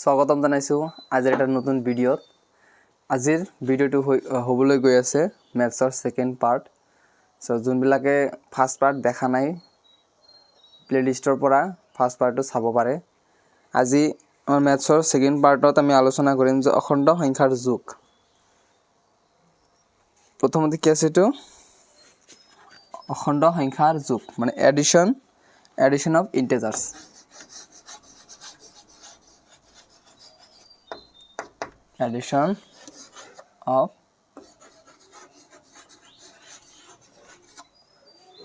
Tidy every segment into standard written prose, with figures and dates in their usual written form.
স্বাগতম জানাইছো আজিৰ এটা নতুন ভিডিঅ'ত। আজিৰ ভিডিঅ'টো হ'বলৈ গৈ আছে ম্যাথছৰ সেকেন্ড পাৰ্ট। সো যোনবিলাকে ফাৰ্স্ট পাৰ্ট দেখা নাই প্লেলিষ্টৰ পৰা ফাৰ্স্ট পাৰ্টটো চাব পাৰে। আজি আমাৰ ম্যাথছৰ সেকেন্ড পাৰ্টত আমি আলোচনা কৰিম যে অখণ্ড সংখ্যাৰ যোগ। প্ৰথমতে কি আছে এটো অখণ্ড সংখ্যাৰ যোগ মানে addition of integers. Addition of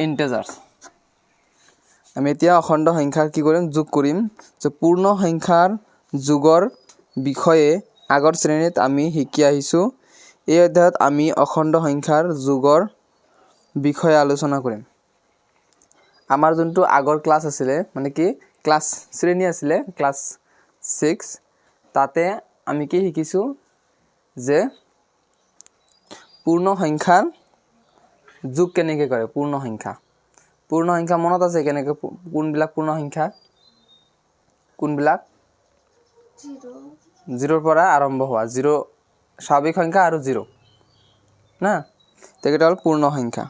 integers. আমি এতিয়া অখণ্ড সংখ্যাৰ কি কৰিম যোগ কৰিম যে পূৰ্ণ সংখ্যাৰ যোগৰ বিষয়ে আগৰ শ্ৰেণীত আমি শিকি আহিছো। এই অধ্যায়ত আমি অখণ্ড সংখ্যাৰ যোগৰ বিষয়ে আলোচনা কৰিম। আমাৰ যোনটো আগৰ ক্লাস আছিল মানে কি ক্লাস শ্ৰেণী আছিল ক্লাস 6 তাতে আমি কি শিকিছো যে পূৰ্ণ সংখ্যাৰ যোগ কেনেকৈ কৰে। পূৰ্ণ সংখ্যা মনত আছে কেনেকৈ কোনবিলাক পূৰ্ণ সংখ্যা কোনবিলাক 0 পৰা আৰম্ভ হোৱা 0 স্বাভাৱিক সংখ্যা আৰু 0 না তেকেটা হল পূৰ্ণ সংখ্যা।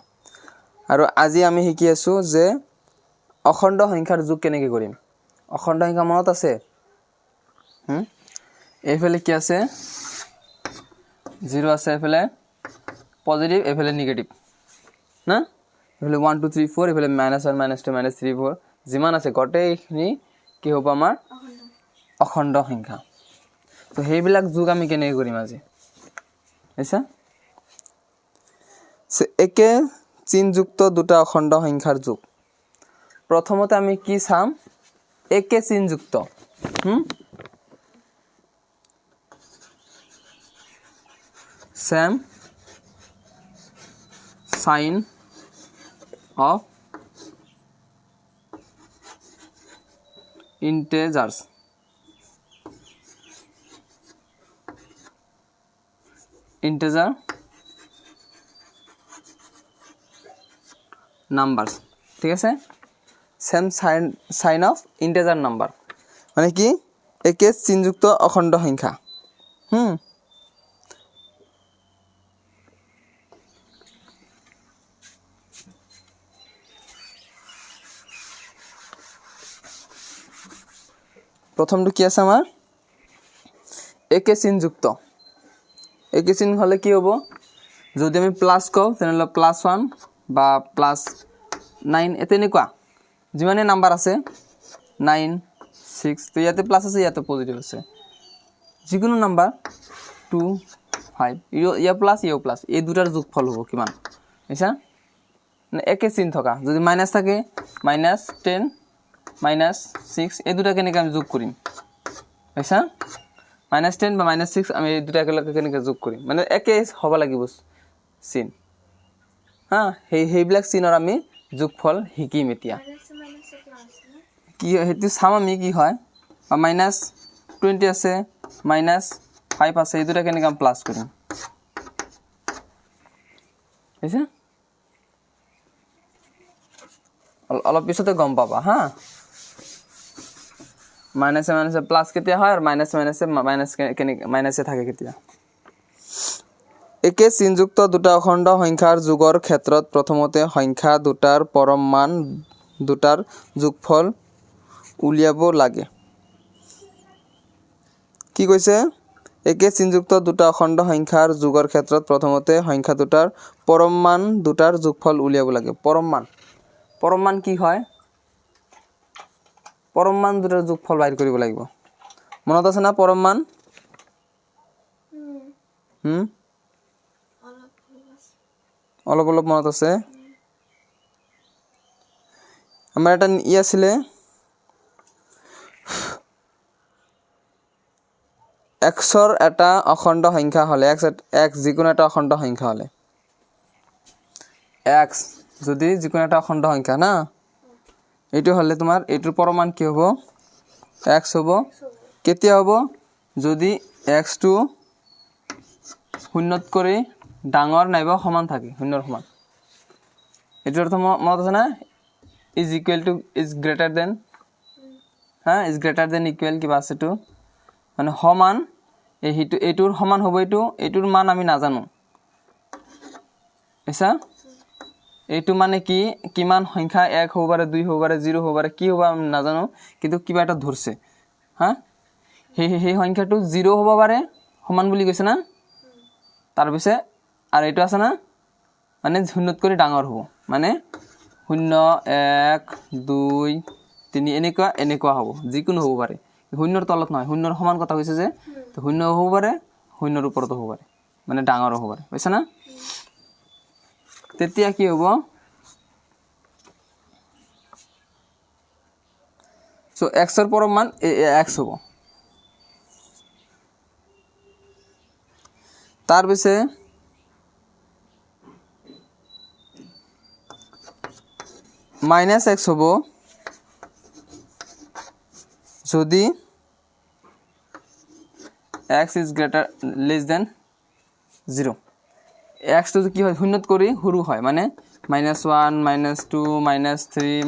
আৰু আজি আমি শিকি আছো যে অখণ্ড সংখ্যাৰ যোগ কেনেকৈ কৰিম। অখণ্ড সংখ্যা মনত আছে এইফালে কি আছে 0 আছে এফালে পজিটিভ এফালে নেগেটিভ না এফালে 1 2 3 4 এফালে -1 -2 -3 4 যিমান আছে গটেইখিনি কি হ'ব আমাৰ অখণ্ড সংখ্যা। তো সেইবিলাক যোগ আমি কেনেকৈ কৰিম আজি বুজিছা। একে চিহ্নযুক্ত দুটা অখণ্ড সংখ্যাৰ যোগ। প্ৰথমতে আমি কি চাম একে চিহ্নযুক্ত same sign of integers numbers ঠিক আছে। same sign of integer number মানে কি একে চিহ্নযুক্ত অখণ্ড সংখ্যা প্রথমটো কি আছে আমাৰ একে চিহ্নযুক্ত। একে চিহ্ন হলে কি হ'ব যদি আমি প্লাস কও তেনেহলে +1 বা +9 এনেকুৱা যিমানে নাম্বার আছে 9 6 তো ইয়াতে প্লাস আছে ইয়াতে পজিটিভ আছে যিকোনো নাম্বার 2 5 ইয়া প্লাস ইয়া প্লাস এই দুটাৰ যোগফল হ'ব কিমান বুজিছা। একে চিহ্ন থকা যদি মাইনাস থাকে -10 -6 এই দুটা কেনেকৈ আমি যোগ কৰিম বুজিছা। -10 বা -6 আমি এই দুটা একেলগে কেনেকৈ যোগ কৰিম মানে একে হ'ব লাগিব চিহ্ন সেইবিলাক চিহ্নৰ আমি যোগফল শিকিম এতিয়া। কি হেতু চাম আমি কি হয় -20 আছে -5 আছে এই দুটা কেনেকৈ আমি প্লাস কৰিম বুজিছা। অলপ পিছতে গম পাবা মাইনাসে প্লাস কেতিয়া হয় আৰ মাইনাসে থাকে কেতিয়া। একে চিহ্নযুক্ত দুটা অখণ্ড সংখ্যাৰ যোগৰ ক্ষেত্ৰত প্ৰথমতে সংখ্যা দুটাৰ পৰম মান দুটাৰ যোগফল উলিয়াব লাগে। কি কৈছে একে চিহ্নযুক্ত দুটা অখণ্ড সংখ্যাৰ যোগৰ ক্ষেত্ৰত প্ৰথমতে সংখ্যা দুটাৰ পৰম মান দুটাৰ যোগফল উলিয়াব লাগে। পৰম মান কি হয় পৰম মান দুটাৰ যোগফল বাইৰ কৰিব লাগিব। মনত আছে না পৰম মান অলপ মনত আছে। আমাৰ এটা ই আছিলে xৰ এটা অখণ্ড সংখ্যা হলে x যিকোনো এটা অখণ্ড সংখ্যা হলে x যদি যিকোনো এটা অখণ্ড সংখ্যা না এইটো হলে তোমাৰ এইটোৰ পৰমান কি হ'ব x হ'ব। কেতিয়া হ'ব যদি x টো শূন্যতকৈ ডাঙৰ নাইবা সমান থাকে শূন্যৰ সমান। এটোৰ অৰ্থ মনত আছে না is equal to is greater than is greater than equal কিবা আছে তো মানে সমান এইটোৰ সমান হ'ব এইটোৰ মান আমি নাজানো এসা এইটো মানে কি কিমান সংখ্যা 1 হ'ব পাৰে 2 হ'ব পাৰে 0 হ'ব পাৰে কি হ'ব আমি নাজানো কিন্তু কিবা এটা ধৰছে হা সেই সংখ্যাটো 0 হ'ব পাৰে সমান বুলি কৈছে না তাৰ পিছে আৰু এইটো আছে না মানে শূন্যত কৰি ডাঙৰ হ'ব মানে 0 1 2 3 এনেকুৱা হ'ব যিকোনো হ'ব পাৰে শূন্যৰ তলত নহয় শূন্যৰ সমান কথা কৈছে যে তো শূন্য হ'ব পাৰে শূন্যৰ ওপৰত হ'ব পাৰে মানে ডাঙৰ হ'ব পাৰে বুজিছা না তেতিয়া কি হ'ব সো x এর পরম মান x হ'ব তার পিছে -x হ'ব যদি x is greater less than 0 x তো কি হয় শূন্যত কৰি সৰু হয় মানে -1 -2 -3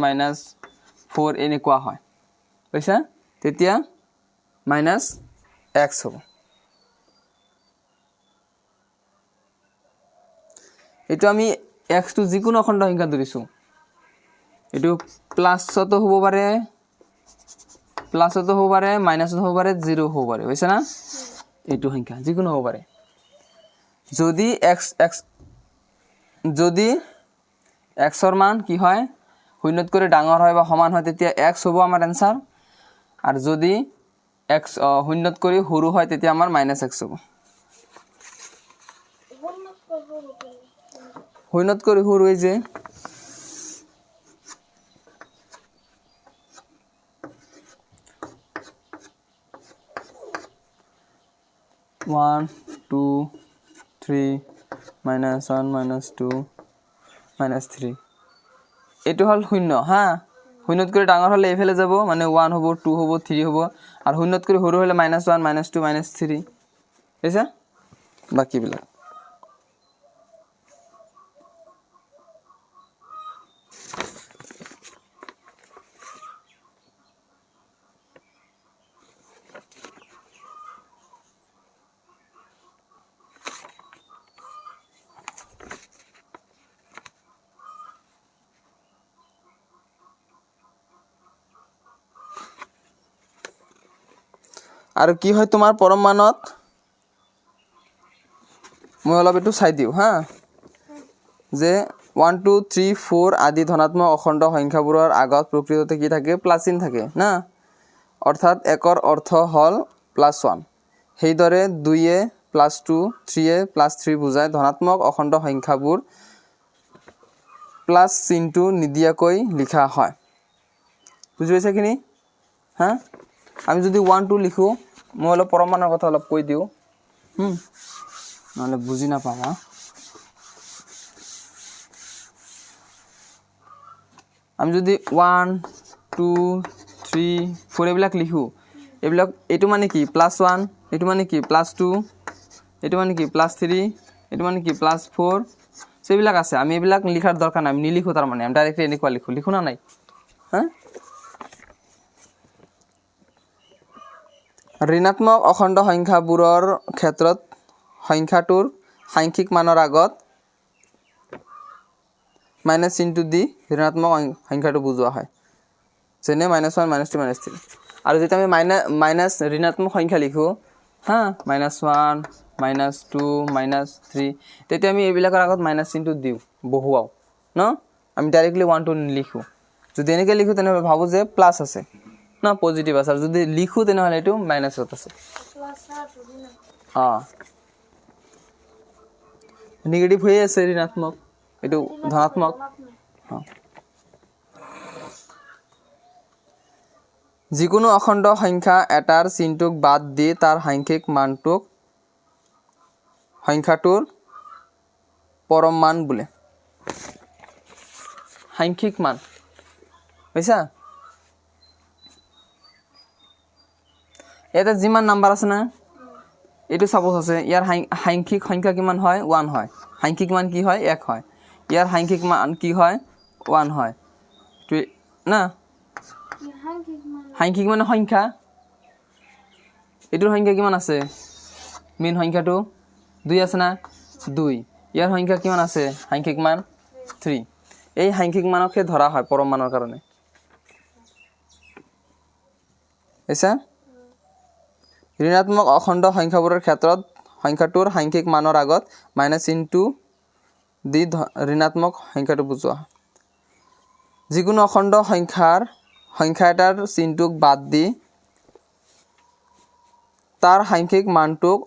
-4 এনেকুৱা হয় বুজিছা তেতিয়া -x হ'ব এটো আমি x তো যিকোনো অখণ্ড সংখ্যা ধৰিছো এটো প্লাসতো হ'ব পাৰে মাইনাসতো হ'ব পাৰে 0 হ'ব পাৰে বুজিছা না এটো সংখ্যা যিকোনো হ'ব পাৰে যদি x এৰ মান কি হয় শূন্যত কৰি ডাঙৰ হয় বা সমান হয় তেতিয়া x হ'ব আমাৰ आंसर আৰ যদি x শূন্যত কৰি সৰু হয় তেতিয়া আমাৰ -x হ'ব শূন্যত কৰি সৰু হৈ যে 1 2 3 -1 -2 -3 এটো হল শূন্য হ্যাঁ শূন্যত কৰি ডাঙৰ হলে এফালে যাব মানে 1 হ'ব 2 হ'ব 3 হ'ব আর শূন্যত কৰি সৰু হলে -1 -2 -3 বুঝছা বাকি বিলাক আৰু কি হয় তোমাৰ পৰম মানত মই অলপ এটো চাই দিও হা যে 1 2 3 4 আদি ধনাত্মক অখণ্ড সংখ্যাবোৰৰ আগত প্ৰকৃততে কি থাকে প্লাস চিন থাকে না অৰ্থাৎ একৰ অৰ্থ হল +1 হেইদৰে 2 এ +2 3 এ +3 বুজায় ধনাত্মক অখণ্ড সংখ্যাবোৰ প্লাস চিনটো নিদিয়াকৈ লিখা হয় বুজি পাইছা কিনি হা আমি যদি 1 2 লিখো মই অলপ পৰম মানৰ কথা অলপ কৈ দিও নহলে বুজি না পাবা আমি যদি 1 2 3 4 এবিলাক লিখো এবিলাক এটো মানে কি +1 এটো মানে কি +2 এটো মানে কি +3 এটো মানে কি +4 সেবিলাক আছে আমি এবিলাক লিখাৰ দৰকাৰ নাই আমি নিলিখো তাৰ মানে আমি ডাইৰেক্টলি এনেকুৱা লিখো না নাই হ্যাঁ ঋণাত্মক অখণ্ড সংখ্যাবোৰৰ ক্ষেত্ৰত সংখ্যাটোৰ সাংখ্যিক মানৰ আগত মাইনাস চিনটো দি ঋণাত্মক সংখ্যাটো বুজোৱা হয় যেনে -1 -2 -3 আৰু যেতিয়া আমি মাইনাস ঋণাত্মক সংখ্যা লিখো হ্যাঁ -1 -2 -3 তেতিয়া আমি এবিলাকৰ আগত মাইনাস চিনটো দিও বহুৱাও ন আমি ডাইৰেক্টলি 1 2 লিখো যদি এনেকৈ লিখো তেনে ভাবো যে প্লাস আছে না পজিটিভ আছে আর যদি লিখো তেনে হলে এটো মাইনাসত আছে নেগেটিভ হয়ে আছে ঋণাত্মক এটো ধনাত্মক যিকোনো অখণ্ড সংখ্যা এটাৰ চিনটোক বাদ দি তাৰ সাংখ্যিক মানটোক সংখ্যাটোৰ পৰম মান বোলে সাংখ্যিক মান বুজিছা এটা যিমান নাম্বাৰ আছে না এটো সাপোজ আছে ইয়াৰ সাংখ্যিক সংখ্যা কিমান হয় 1 হয় সাংখ্যিক মান কি হয় 1 হয় ইয়াৰ সাংখ্যিক মান কি হয় 1 হয় না সাংখ্যিক মানে সংখ্যা এটোৰ সংখ্যা কিমান আছে মেইন সংখ্যাটো 2 আছে না 2 ইয়াৰ সংখ্যা কিমান আছে সাংখ্যিক মান 3 এই সাংখ্যিক মানকে ধৰা হয় পৰম মানৰ কাৰণে এসা ঋণাত্মক অখণ্ড সংখ্যাবোৰৰ ক্ষেত্ৰত সংখ্যাটোৰ সাংখ্যিক মানৰ আগত মাইনাস ইনটু দি ঋণাত্মক সংখ্যাটো বুজোৱা যিকোনো অখণ্ড সংখ্যা এটাৰ চিহ্নটোক বাদ দি তাৰ সাংখ্যিক মানটোক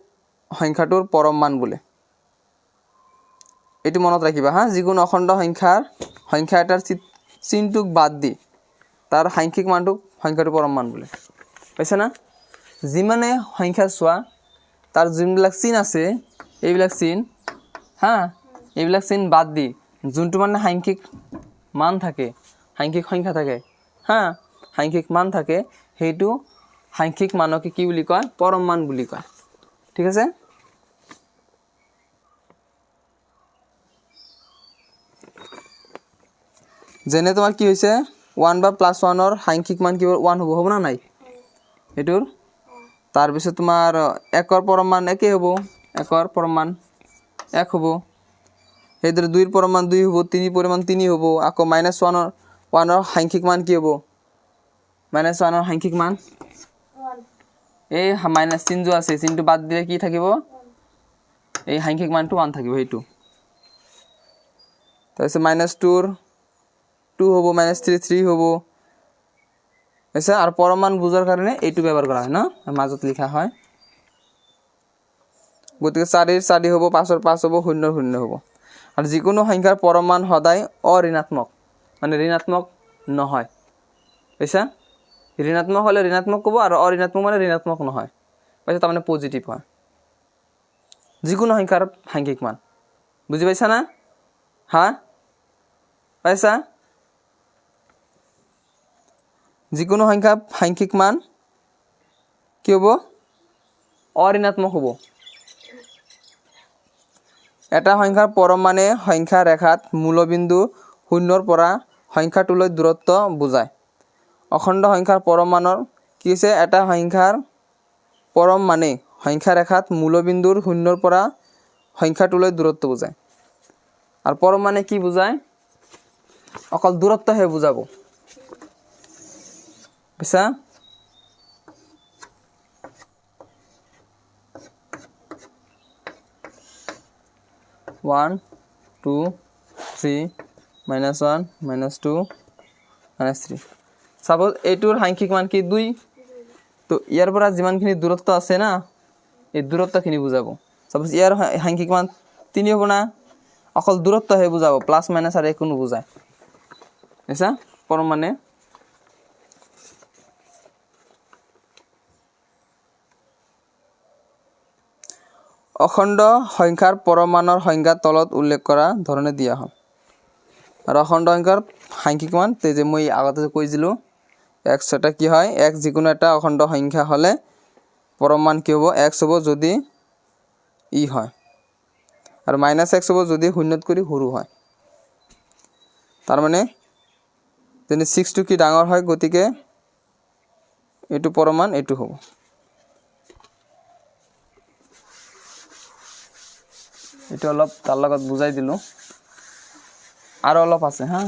সংখ্যাটোৰ পৰম মান বোলে এটো মনত ৰাখিবা হা যিকোনো অখণ্ড সংখ্যা এটাৰ চিহ্নটোক বাদ দি তাৰ সাংখ্যিক মানটোক সংখ্যাটোৰ পৰম মান বোলে পাইছা না যিমানে সংখ্যা চোৱা তাৰ যোনবিলাক চিহ্ন আছে এইবিলাক চিহ্ন হা এইবিলাক চিহ্ন বাদ দি যোনটো মানে সাংখ্যিক মান থাকে সাংখ্যিক সংখ্যা থাকে হা সাংখ্যিক মান থাকে হেতু সাংখ্যিক মানকে কি বুলি কয় পৰম মান বুলি কয় ঠিক আছে যেনে তোমাৰ কি হৈছে 1 বা +1 ৰ সাংখ্যিক মান কি 1 হ'ব না নাই এটোৰ তাৰ পিছত তোমাৰ 1 ৰ পৰম মান একে হ'ব 1 ৰ পৰম মান 1 হ'ব হেদৰ 2 ৰ পৰম মান 2 হ'ব 3 ৰ পৰম মান 3 হ'ব আকৌ -1 ৰ সাংখ্যিক মান কি হ'ব -1 ৰ সাংখ্যিক মান 1 এই মাইনাস চিহ্ন जो আছে চিহ্নটো বাদ দিলে কি থাকিব এই সাংখ্যিক মানটো 1 থাকিব হেতু তাৰপিছত -2 ৰ 2 হ'ব -3 3 হ'ব এসা আর পরম মান বুঝার কারণে এইটু ব্যবহার করা হয় না মাজত লেখা হয় গতিকে 4 এর 4 হ'ব 5 এর 5 হ'ব 0 এর 0 হ'ব আর যিকোনো সংখ্যার পরম মান সদায় অঋণাত্মক মানে ঋণাত্মক নহয় এসা ঋণাত্মক হলে ঋণাত্মক কব আর অঋণাত্মক মানে ঋণাত্মক নহয় পাইছা তার মানে পজিটিভ হয় যিকোনো সংখ্যার সাংখ্যিক মান বুঝি পাইছা না হ্যাঁ পাইছা যিকোনো সংখ্যা সাংখ্যিক মান কি হ'ব অঋণাত্মক হ'ব এটা সংখ্যাৰ পৰম মানে সংখ্যা ৰেখাত মূলবিন্দু 0 ৰ পৰা সংখ্যাটোলৈ দূৰত্ব বুজায় অখণ্ড সংখ্যাৰ পৰম মানৰ কি হৈছে এটা সংখ্যাৰ পৰম মানে সংখ্যা ৰেখাত মূলবিন্দুৰ 0 ৰ পৰা সংখ্যাটোলৈ দূৰত্ব বুজায় আৰু পৰম মানে কি বুজায় অকল দূৰত্বহে বুজাব bisa 1 2 3 -1 -2 -3 সাপোজ এটোৰ সাংখ্যিক মান কি 2 তো ইয়াৰ পৰা যিমানখিনি দূৰত্ব আছে না এই দূৰত্বখিনি বুজাব সাপোজ ইয়াৰ সাংখ্যিক মান 3 হ'ব না অকল দূৰত্বহে বুজাব প্লাস মাইনাস আৰ একো নুবুজায় এসা পৰম মানে অখণ্ড সংখ্যাৰ পৰম মানৰ সংজ্ঞা তলত উল্লেখ কৰা ধৰণে দিয়া হয় আৰু অখণ্ড সংখ্যাৰ সাংখ্যিক মান তে যে মই আগতে কৈছিলো x এটা কি হয় x যিকোনো এটা অখণ্ড সংখ্যা হলে পৰম মান কি হ'ব x হ'ব যদি ই হয় আৰু -x হ'ব যদি শূন্যত কৰি সৰু হয় তাৰ মানে যেনে 6 টো কি ডাঙৰ হয় গতিকে এটো পৰম মান এটো হ'ব এটা অলপ তাৰ লগত বুঝাই দিলো আৰ অলপ আছে হ্যাঁ